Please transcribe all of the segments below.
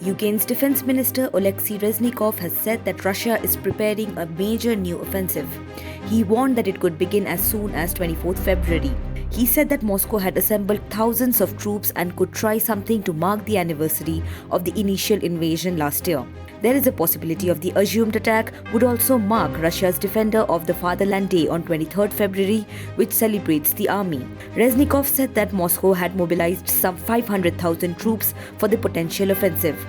Ukraine's defense minister Oleksiy Reznikov has said that Russia is preparing a major new offensive. He warned that it could begin as soon as 24th February. He said that Moscow had assembled thousands of troops and could try something to mark the anniversary of the initial invasion last year. There is a possibility of the assumed attack would also mark Russia's Defender of the Fatherland Day on 23rd February, which celebrates the army. Reznikov said that Moscow had mobilized some 500,000 troops for the potential offensive.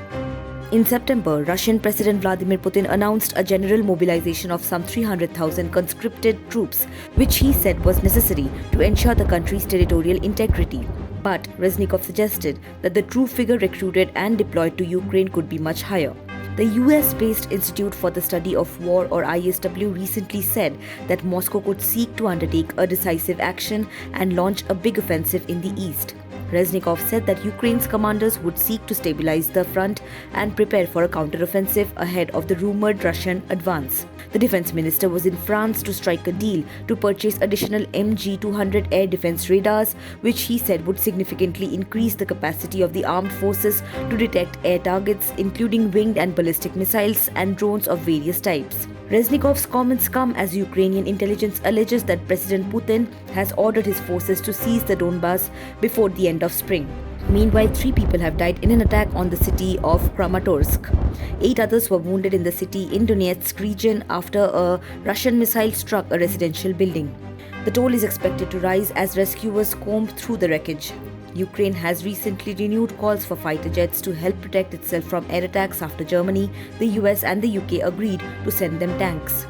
In September, Russian President Vladimir Putin announced a general mobilization of some 300,000 conscripted troops, which he said was necessary to ensure the country's territorial integrity. But Reznikov suggested that the true figure recruited and deployed to Ukraine could be much higher. The US-based Institute for the Study of War, or ISW, recently said that Moscow could seek to undertake a decisive action and launch a big offensive in the east. Reznikov said that Ukraine's commanders would seek to stabilize the front and prepare for a counteroffensive ahead of the rumored Russian advance. The defense minister was in France to strike a deal to purchase additional MG-200 air defense radars, which he said would significantly increase the capacity of the armed forces to detect air targets, including winged and ballistic missiles and drones of various types. Reznikov's comments come as Ukrainian intelligence alleges that President Putin has ordered his forces to seize the Donbas before the end of spring. Meanwhile, 3 people have died in an attack on the city of Kramatorsk. 8 others were wounded in the city in Donetsk region after a Russian missile struck a residential building. The toll is expected to rise as rescuers comb through the wreckage. Ukraine has recently renewed calls for fighter jets to help protect itself from air attacks after Germany, the US and the UK agreed to send them tanks.